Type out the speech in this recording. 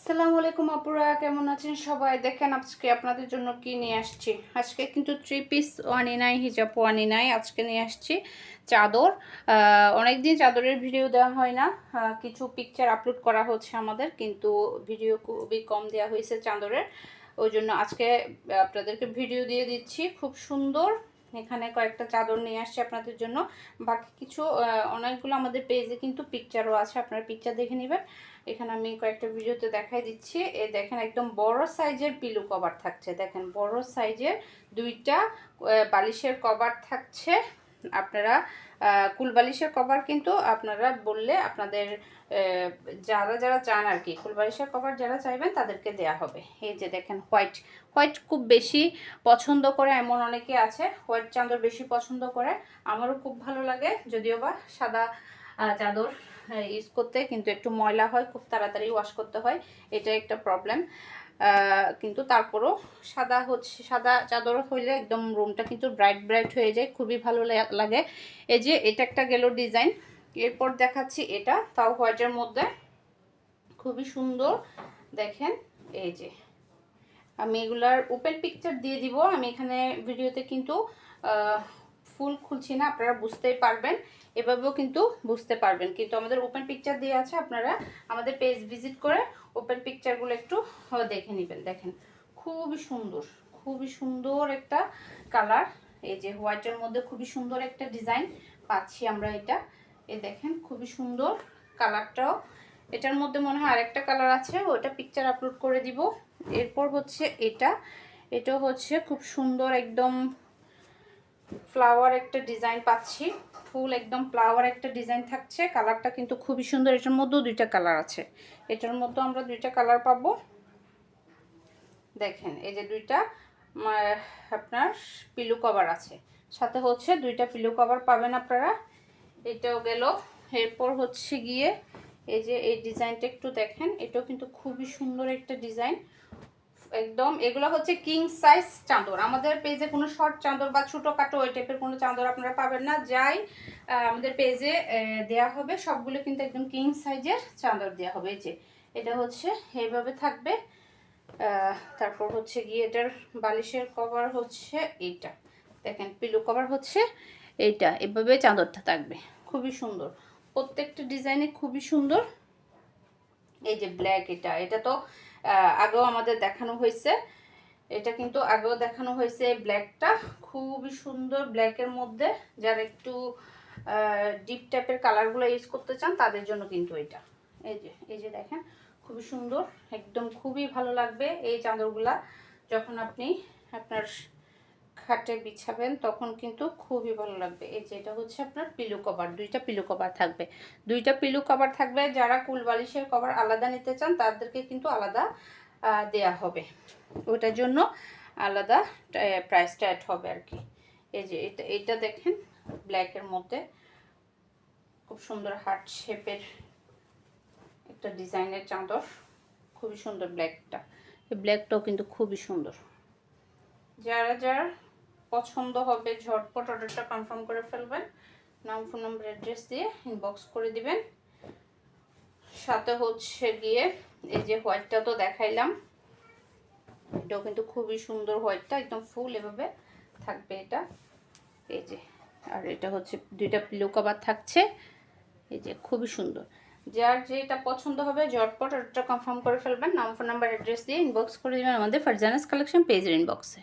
আসসালামু আলাইকুম আপুরা, কেমন আছেন সবাই? দেখেন আজকে আপনাদের জন্য কি নিয়ে আসছি। আজকে কিন্তু 3 পিস ওয়ানি নাই, হিজাব ওয়ানি নাই। আজকে নিয়ে আসছি চাদর। অনেকদিন চাদরের ভিডিও দেওয়া হয় না, কিছু পিকচার আপলোড করা হচ্ছে আমাদের, কিন্তু ভিডিও খুবই কম দেওয়া হয়েছে চাদরের। ওই জন্য আজকে আপনাদেরকে ভিডিও দিয়ে দিচ্ছি। খুব সুন্দর এখানে কয়েকটা চাদর নিয়ে আসছি আপনাদের জন্য। বাকি কিছু অনেকগুলো আমাদের পেজে কিন্তু পিকচারও আছে, আপনারা পিকচার দেখে নেবেন। এখানে আমি কয়েকটা ভিডিওতে দেখাই দিচ্ছি। এই দেখেন একদম বড় সাইজের পিলো কভার থাকছে। দেখেন বড় সাইজের দুইটা বালিশের কভার থাকছে। আপনারা কুল বালিশের কভার কিন্তু আপনারা বললে আপনাদের যারা যারা চান আর কি, কুল বালিশের কভার যারা চাইবেন তাদেরকে দেয়া হবে। এই যে দেখেন হোয়াইট হোয়াইট খুব বেশি পছন্দ করে, এমন অনেকে আছে হোয়াইট চাদর বেশি পছন্দ করে। আমারও খুব ভালো লাগে, যদিও বা সাদা চাদর ইউজ করতে কিন্তু একটু ময়লা হয়, খুব তাড়াতাড়ি ওয়াশ করতে হয়, এটা একটা প্রবলেম। কিন্তু তারপরও সাদা চাদর হইলে একদম রুমটা কিন্তু ব্রাইট ব্রাইট হয়ে যায়, খুবই ভালো লাগে। এই যে এটা একটা গেল ডিজাইন। এরপর দেখাচ্ছি এটা, তাও হোয়াইটের মধ্যে, খুবই সুন্দর। দেখেন এই যে আমি এগুলার ওপেন পিকচার দিয়ে দিব। আমি এখানে ভিডিওতে কিন্তু ফুল খুলছি না, আপনারা বুঝতেই পারবেন, এভাবেও কিন্তু বুঝতে পারবেন। কিন্তু আমাদের ওপেন পিকচার দিয়ে আছে, আপনারা আমাদের পেজ ভিজিট করে ওপেন পিকচারগুলো একটু দেখে নেবেন। দেখেন খুবই সুন্দর, খুবই সুন্দর একটা কালার। এই যে হোয়াইটের মধ্যে খুবই সুন্দর একটা ডিজাইন পাচ্ছি আমরা এটা। এই দেখেন খুবই সুন্দর কালারটাও। এটার মধ্যে মনে হয় আরেকটা কালার আছে, ওটা পিকচার আপলোড করে দিব। এরপর হচ্ছে এটা হচ্ছে খুব সুন্দর একদম ফ্লাওয়ার একটা ডিজাইন পাচ্ছি, ফুল একদম ফ্লাওয়ার একটা ডিজাইন থাকছে। কালারটা কিন্তু খুবই সুন্দর। এটার মধ্যেও দুইটা কালার আছে, এটার মধ্যেও আমরা দুইটা কালার পাবো। দেখেন এই যে দুইটা আপনার পিলো কভার আছে, সাথে হচ্ছে দুইটা পিলো কভার পাবেন আপনারা। এটাও গেল। এরপর হচ্ছে গিয়ে এই যে এই ডিজাইনটা একটু দেখেন, এটাও কিন্তু খুবই সুন্দর একটা ডিজাইন একদম। এগুলো হচ্ছে কিং সাইজ চাদর। আমাদের পেজে কোনো শর্ট চাদর বা ছোটোখাটো ওই টাইপের কোনো চাদর আপনারা পাবেন না। যাই আমাদের পেজে দেয়া হবে সবগুলো কিন্তু একদম কিং সাইজের চাদর দেওয়া হবে। এই যে এটা হচ্ছে এইভাবে থাকবে। তারপর হচ্ছে গিয়ে এটার বালিশের কভার হচ্ছে এইটা। দেখেন পিলো কভার হচ্ছে এইটা, এভাবে চাদরটা থাকবে, খুবই সুন্দর। প্রত্যেকটা ডিজাইনে খুবই সুন্দর। এই যে ব্ল্যাক, এটা তো আগেও আমাদের দেখানো হয়েছে, এটা কিন্তু আগেও দেখানো হয়েছে। ব্ল্যাকটা খুবই সুন্দর, ব্ল্যাকের মধ্যে যারা একটু ডিপ টাইপের কালারগুলো ইউজ করতে চান তাদের জন্য কিন্তু এটা। এই যে দেখেন খুবই সুন্দর, একদম খুবই ভালো লাগবে এই চাদরগুলা। যখন আপনি আপনার খাটে বিছাবেন তখন কিন্তু খুবই ভালো লাগবে। এই যে এটা হচ্ছে আপনার পিলো কভার, দুইটা পিলো কভার থাকবে, দুইটা পিলো কভার থাকবে। যারা কুল বালিশের কভার আলাদা নিতে চান তাদেরকে কিন্তু আলাদা দেয়া হবে, ওটার জন্য আলাদা প্রাইসটা অ্যাড হবে আর কি। এই যে এটা দেখেন ব্ল্যাকের মধ্যে খুব সুন্দর হার্ট শেপের একটা ডিজাইনের চাদর, খুবই সুন্দর ব্ল্যাকটা। এই ব্ল্যাকটাও কিন্তু খুবই সুন্দর। যারা যার পছন্দ হবে ঝটপট অর্ডারটা কনফার্ম করে ফেলবেন। নাম, ফোন নাম্বার, অ্যাড্রেস দিয়ে ইনবক্স করে দিবেন। সাথে হচ্ছে গিয়ে এই যে হোয়াইটটা তো দেখাইলাম, এটাও কিন্তু খুবই সুন্দর। হোয়াইটটা একদম ফুল এভাবে থাকবে এটা। এই যে আর এটা হচ্ছে দুইটা পিলো কভার থাকছে। এই যে খুবই সুন্দর। যার যেটা পছন্দ হবে ঝটপট অর্ডারটা কনফার্ম করে ফেলবেন। নাম, ফোন নাম্বার, অ্যাড্রেস দিয়ে ইনবক্স করে দেবেন আমাদের ফারজানাস কালেকশন পেজের ইনবক্সে।